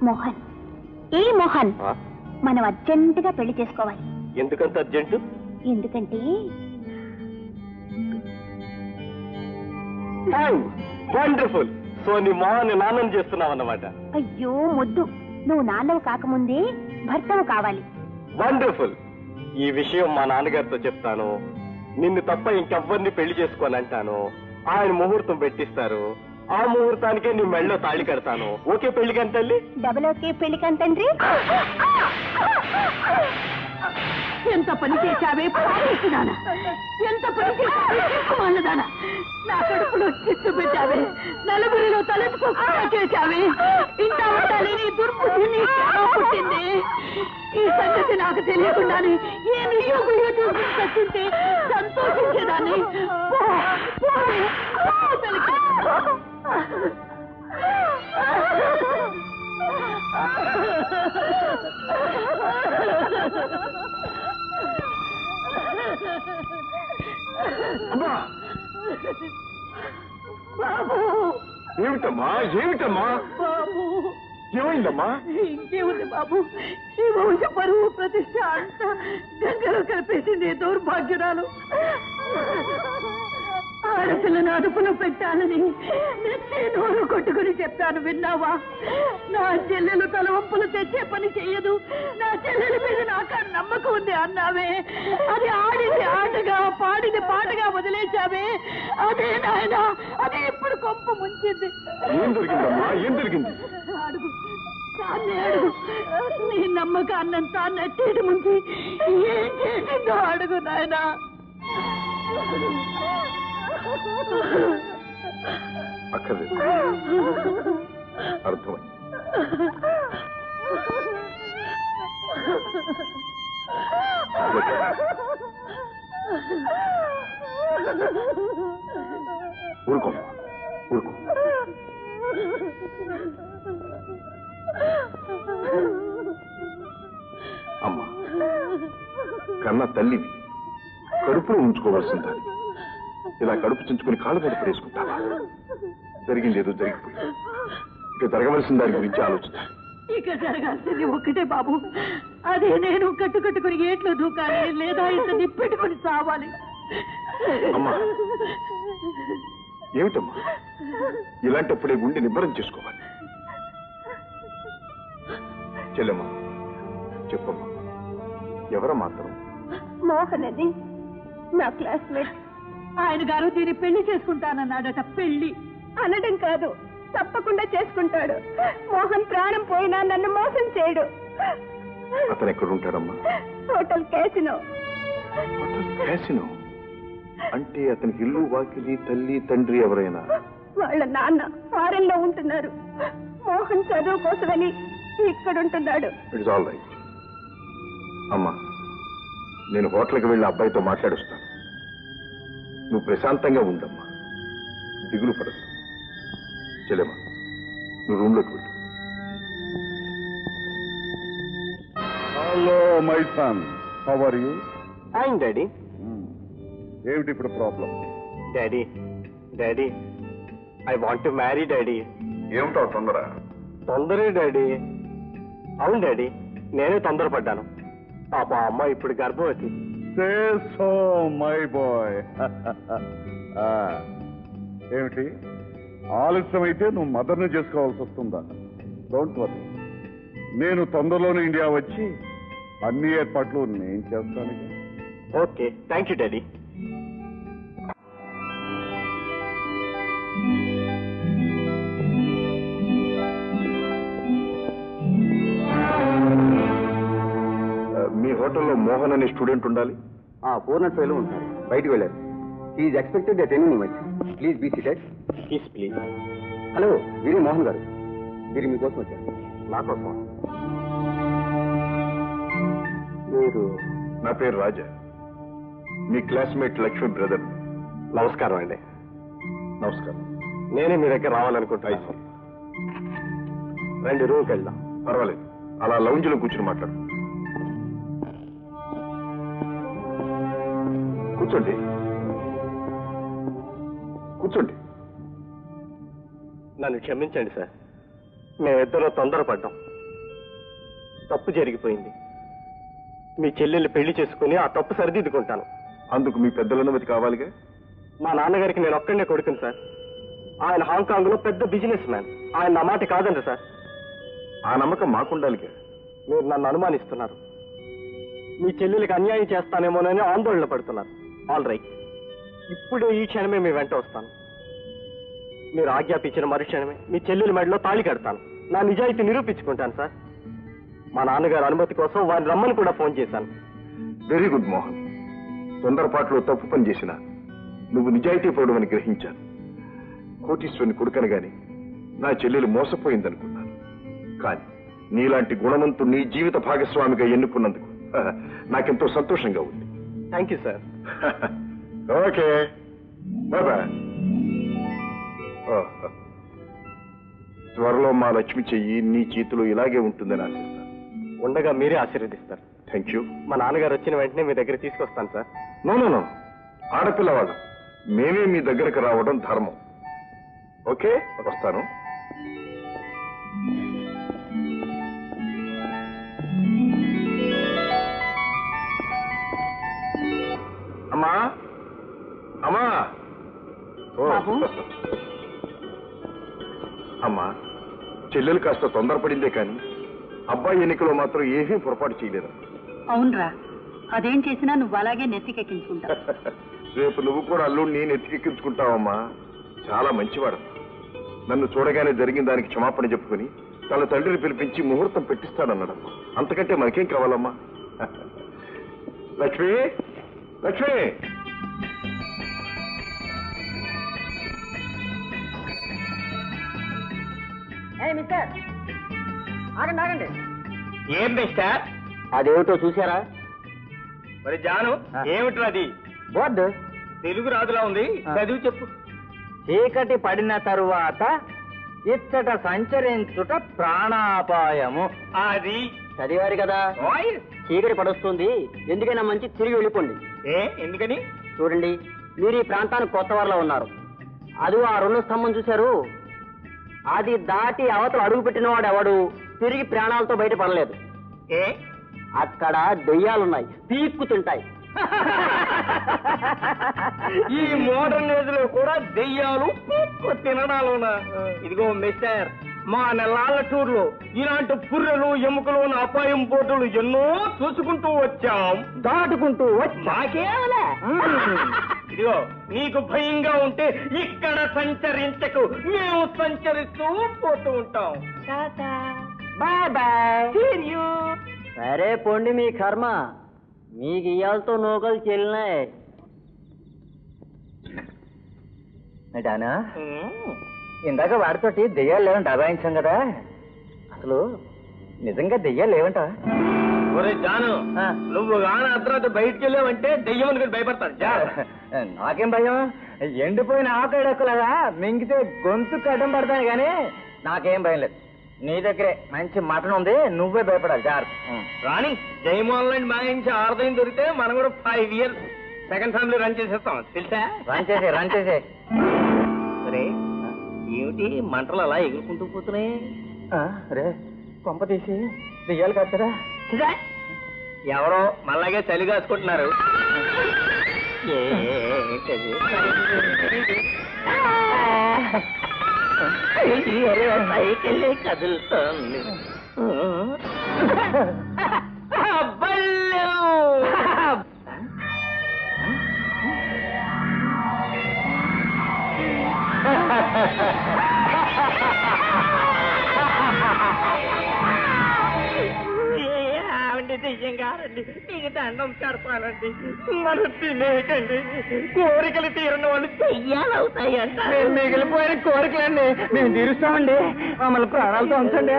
మోహన్, ఏ మోహన్, మనం అర్జెంటుగా పెళ్లి చేసుకోవాలి. ఎందుకంత అర్జెంటు? ఎందుకంటే వండర్ఫుల్. సో నీ మోహన్ నాన్నని చేస్తున్నావు అన్నమాట. అయ్యో మొద్దు, నువ్వు నాన్నవు కాకముందే భర్తవు కావాలి. వండర్ఫుల్. ఈ విషయం మా నాన్నగారితో చెప్తాను. నిన్ను తప్ప ఇంకెవ్వరిని పెళ్లి చేసుకోని అంటాను. ఆయన ముహూర్తం పెట్టిస్తారు. ఆ ముహూర్తానికే నీ మెళ్ళలో తాళి కడతాను. ఓకే పెళ్లికని తల్లి? డబల్ ఓకే పెళ్లికని తండ్రి. ఎంత పని చేశావే పారేసినానా, ఎంత పని చేశావేదానా, నా కడుపులో చిత్తు పెట్టావే, నలుగురిలో తలెత్తుకోకుండా చేశావే, ఇంత ఉండాలని దుర్బుద్ధిని పుట్టింది. ఈ సంగతి నాకు తెలియకుండానే ఏ నియోగులు చూసి చచ్చుంటే సంతోషించేదాన్ని. బాబు, ఏమిటమ్మా ఏమిటమ్మా? బాబు ఏమైందమ్మా? ఇంకేముంది బాబు, ఈ వంశ పరువు ప్రతిష్ట అంతా గంగలో కలిపేసింది దౌర్భాగ్యురాలు. ఆడపిల్లను అదుపులో పెట్టాలని నెత్తి నోరు కొట్టుకుని చెప్పాను, విన్నావా? నా చెల్లెలు తలవంపులు తెచ్చే పని చెయ్యదు, నా చెల్లెల మీద నాకు నమ్మకం ఉంది అన్నావే. అది ఆడింది ఆటగా, పాడింది పాటగా వదిలేశావే. అదే నాయన, అదే ఇప్పుడు కొంప ముంచింది. ఏం జరిగిందమ్మా? ఏం జరిగింది? అడుగు, తాన్నే అడుగు. నీ నమ్మకాన్నంతా నట్టేటి ముంచి ఏం చేసిందో అడుగు నాయనా. అక్కర్లేదు, అర్థమైంది. ఊరుకో ఊరుకో. అమ్మా, కన్న తల్లివి, కడుపులో ఉంచుకోవాల్సిందా? ఇలా కడుపు చించుకుని కాళ్ళు మీద పడేసుకుంటావా? జరిగింది ఏదో జరిగిపోయింది. ఇక జరగవలసిన దాని గురించి ఆలోచించా. ఇక జరగాల్సింది ఒక్కటే బాబు, అదే నేను కట్టుకట్టుకుని ఏట్లో దూకాలి, లేదా ఇంత నిప్పెట్టుకుని చావాలి. అమ్మా, ఏమిటమ్మా ఇలాంటప్పుడే గుండె నిబ్బరం చేసుకోవాలి. చెల్లెమ్మా చెప్పమ్మా, ఎవరమ్మా అతను? మోహన్ అని నా క్లాస్మేట్. ఆయన గారు దీన్ని పెళ్లి చేసుకుంటానన్నాడట. పెళ్లి అనడం కాదు, తప్పకుండా చేసుకుంటాడు. మోహన్ ప్రాణం పోయినా నన్ను మోసం చేయడు. అతను ఎక్కడ ఉంటాడమ్మా? Hotel casino. క్యాసినో అంటే అతనికి ఇల్లు వాకిలి తల్లి తండ్రి ఎవరైనా? వాళ్ళ నాన్న ఫారెన్ లో ఉంటున్నారు. మోహన్ చదువు కోసమని ఇక్కడ ఉంటున్నాడు. ఇట్స్ ఆల్ రైట్ అమ్మా, నేను హోటల్కి వెళ్ళి అబ్బాయితో మాట్లాడుస్తాను. నువ్వు ప్రశాంతంగా ఉండమ్మా, దిగులు పడదు. చెల్లెమ్మా, నువ్వు రూమ్లోకి వెళ్ళు. Hello my son, how are you? Fine daddy. ఏమిటి ఇప్పుడు problem? Daddy daddy, I want to marry daddy. ఏమిటో తొందర? తొందరే డాడీ. అవును డాడీ, నేనే తొందరపడ్డాను. పాప అమ్మ ఇప్పుడు గర్భవతి. Say so my boy. ఏమిటి ఆలస్యం అయితే నువ్వు మదర్ని చేసుకోవాల్సి వస్తుందా? డోంట్ వరీ, నేను తొందరలోనే ఇండియా వచ్చి అన్ని ఏర్పాట్లు నేను చేస్తాను. Okay, thank you daddy. మీ హోటల్లో మోహన్ అనే స్టూడెంట్ ఉండాలి. పూర్ణ ఫెయిల్ ఉంటారు, బయటికి వెళ్ళారు. Is expected at any moment. Please be seated. Please please. Hello, Veeri Mohan గారు, వీరి మీకోసం వచ్చారు. నా కోసం? మీరు? నా పేరు రాజా, మీ క్లాస్మేట్ లక్ష్మి బ్రదర్. నమస్కారం అండి. నమస్కారం. నేనే మీ దగ్గర రావాలనుకుంటున్నా. రండి, రూమ్కి వెళ్దాం. పర్వాలేదు, అలా లౌంజ్లో కూర్చుని మాట్లాడు. కూర్చోండి కూర్చోండి. నన్ను క్షమించండి సార్, మేమిద్దరూ తొందరపడ్డాం. తప్పు జరిగిపోయింది. మీ చెల్లెల్ని పెళ్లి చేసుకుని ఆ తప్పు సరిదిద్దుకుంటాను. అందుకు మీ పెద్దల అనుమతి కావాలిగా. మా నాన్నగారికి నేను ఒక్కడనే కొడుకును సార్. ఆయన హాంకాంగ్ లో పెద్ద బిజినెస్ మ్యాన్. ఆయన నా మాట కాదండి సార్. ఆ నమ్మకం మాకుండాలిగా. మీరు నన్ను అనుమానిస్తున్నారు. మీ చెల్లెలకి అన్యాయం చేస్తానేమోనని ఆందోళన పడుతున్నారు. ఆల్ రైట్, ఇప్పుడే ఈ క్షణమే మీ వెంట వస్తాను. మీరు ఆజ్ఞాపించిన మరుక్షణమే మీ చెల్లెలి మెడలో తాళి కడతాను. నా నిజాయితీ నిరూపించుకుంటాను సార్. మా నాన్నగారు అనుమతి కోసం వారిని రమ్మని కూడా ఫోన్ చేశాను. Very good Mohan. తొందరపాటులో తప్పు పని చేసిన నువ్వు నిజాయితీ పరుడమని గ్రహించాను. కోటీశ్వరుని కొడుకనగానే నా చెల్లెలు మోసపోయిందనుకున్నాను. కానీ నీలాంటి గుణవంతుణ్ణి జీవిత భాగస్వామిగా ఎన్నుకున్నందుకు నాకెంతో సంతోషంగా ఉంది. Thank you sir. ఓకే బాబా. త్వరలో మా లక్ష్మి చెయ్యి నీ చేతిలో ఇలాగే ఉంటుందని ఆశిస్తాను. ఉండగా మీరే ఆశీర్వదిస్తారు. Thank you. మా నాన్నగారు వచ్చిన వెంటనే మీ దగ్గర తీసుకొస్తాను సార్. నో, ఆడపిల్లవాళ్ళు మేమే మీ దగ్గరకు రావడం ధర్మం. ఓకే, వస్తాను. అమ్మా అమ్మా. అమ్మా, చెల్లెలు కాస్త తొందరపడిందే కానీ అబ్బాయి ఎన్నికలో మాత్రం ఏమీ పొరపాటు చేయలేదు. అవునరా, అదేం చేసినా నువ్వు అలాగే నెత్తికెక్కించుకుంటావు. రేపు నువ్వు కూడా అల్లుడిని నెత్తికెక్కించుకుంటావమ్మా. చాలా మంచివాడు. నన్ను చూడగానే జరిగిన దానికి క్షమాపణ చెప్పుకుని తన తండ్రిని పిలిపించి ముహూర్తం పెట్టిస్తానన్నాడమ్మా. అంతకంటే మనకేం కావాలమ్మా? లక్ష్మి, లక్ష్మి. మిస్టర్ ఆగండి ఆగండి. ఏం మిస్టర్? అదేమిటో చూసారా? మరి జాను, ఏమిట్రా అది? బోర్డు తెలుగు రాదులా ఉంది, చదివి చెప్పు. చీకటి పడిన తరువాత ఇచ్చట సంచరించుట ప్రాణాపాయము. అది చదివారు కదా? చీకటి పడొస్తుంది, ఎందుకైనా మంచి తిరిగి వెళ్ళిపోండి. ఎందుకని? చూడండి, మీరు ఈ ప్రాంతానికి కొత్త వారిలో ఉన్నారు. అది ఆ 2 స్తంభం చూశారు, అది దాటి అవతల అడుగు పెట్టిన వాడు ఎవడు తిరిగి ప్రాణాలతో బయటపడలేదు. అక్కడ దెయ్యాలున్నాయి, పీక్కు తింటాయి. ఈ మోడర్న్ ఏజ్ లో కూడా దెయ్యాలు పీక్కు తినడాలున్నా? ఇదిగో మిస్టర్, మా నెలాళ్ళ టూర్ లో ఇలాంటి పుర్రెలు ఎముకలు అపాయం పోటులు ఎన్నో చూసుకుంటూ వచ్చాం, దాటుకుంటూ మాకేమలే. ఇదిగో, నీకు భయంగా ఉంటే ఇక్కడ సంచరించకు, మేము సంచరిస్తూ పోతూ ఉంటాం. Bye bye. సరే పొండి, మీ కర్మ. మీకు ఇయాలతో నూకలు చెల్లినాయి. డానా, ఇందాక వాడితోటి దెయ్యాలు లేవని డబాయించాం కదా, అసలు నిజంగా దెయ్యాలు లేవంట? ఒరే జాను, నువ్వు గాన అర్ధరాత్రి బయటికి వెళ్ళావంటే దెయ్యం అనుకుని భయపడతాను. నాకేం భయం? ఎండిపోయిన ఆకడెక్కలేదా మింగితే గొంతు కడ్డం పడతాను, కానీ నాకేం భయం లేదు. నీ దగ్గరే మంచి మటన్ ఉంది, నువ్వే భయపడాలి. రాణి, జైమ్ ఆన్లైన్ మాయించి ఆర్దయం దొరికితే మనం కూడా 5 years సెకండ్ ఫ్యామిలీ రన్ చేసేస్తాం, తెలుసా? రన్ చేసే. సరే, ఏమిటి మంటలు అలా ఎగురుకుంటూ పోతున్నాయి? రే, కొంప తీసి దెయ్యాలు కట్టరా? ఎవరో మళ్ళాగే చలి కాసుకుంటున్నారు. సైకిల్ కదులుతోంది. దెయ్యంగారండి, నీకు దండం కడతానండి. మనం తినేకండి, కోరికలు తీరిన వాళ్ళు దెయ్యాలవుతాయంట. మిగిలిపోయిన కోరికలండి మేము తీరుస్తామండి, మమ్మల్ని ప్రాణాలతో ఉంచండి.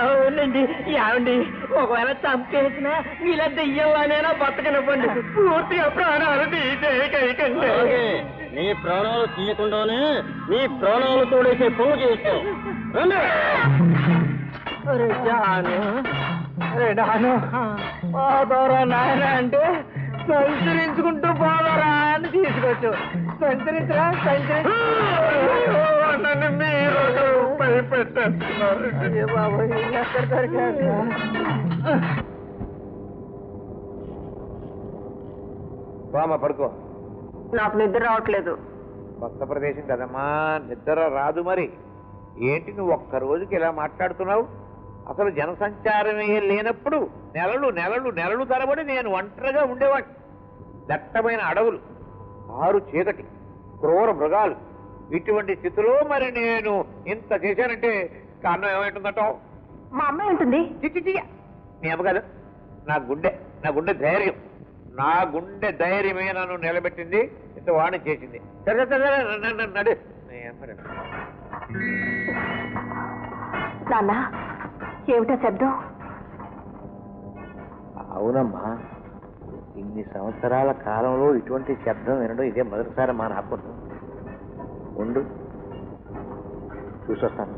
అవునండి. ఏమండి, ఒకవేళ చంపేసినా ఇలా దెయ్యంలానైనా బతకనివ్వండి, పూర్తిగా ప్రాణాలు తీసేయకండి. నీ ప్రాణాలు తీయకుండానే నీ ప్రాణాలు తోడేసే పనులు చేస్తాం. పోదోరా నాయన అంటే సంచరించుకుంటూ పోదోరా అని తీసుకొచ్చు. సంచరించరా, సంచరించి. నన్ను మీరు భయపెట్టేస్తున్నారు. బామ్మ పడుకో. నాకు నిద్ర రావట్లేదు. కొత్త ప్రదేశం కదమ్మా, నిద్ర రాదు. మరి ఏంటి నువ్వు ఒక్క రోజుకి ఇలా మాట్లాడుతున్నావు? అసలు జనసంచారమే లేనప్పుడు నెలలు నెలలు నెలలు తరబడి నేను ఒంటరిగా ఉండేవాడిని. దట్టమైన అడవులు, ఆరు చీకటి, క్రూర మృగాలు, ఇటువంటి స్థితిలో మరి నేను ఇంత చేశానంటే కారణం ఏమైంటుందటో? మా అమ్మాయి ఉంటుంది. చిచ్చి నీ అమ్మ కాదు, నా గుండె ధైర్యం. నా గుండె ధైర్యమే నన్ను నిలబెట్టింది, ఇంత వాణి చేసింది. సరే సరే నడు. నాన్న, ఏమిటో శబ్దం? అవునమ్మా, ఇన్ని సంవత్సరాల కాలంలో ఇటువంటి శబ్దం వినడం ఇదే మొదటిసారి మా నాకు. ఉండు, చూసొస్తాను.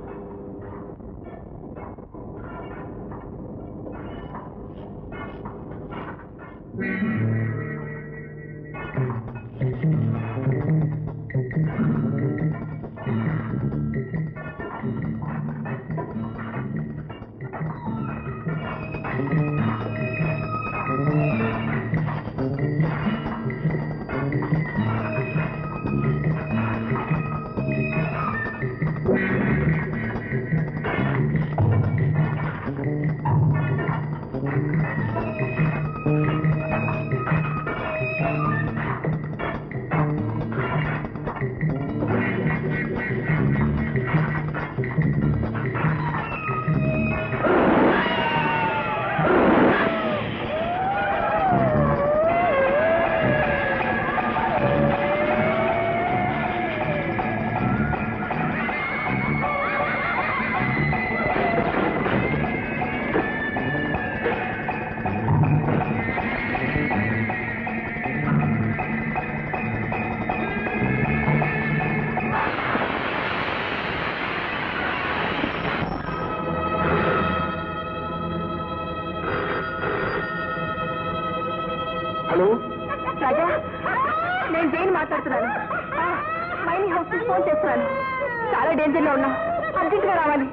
హలో రాజా, నేను జైన్ మాట్లాడుతున్నాను. మైనింగ్ హౌస్ ఫోన్ చేస్తున్నాను. చాలా డేంజర్ లో ఉన్నా, అర్జెంట్ గా రావాలి.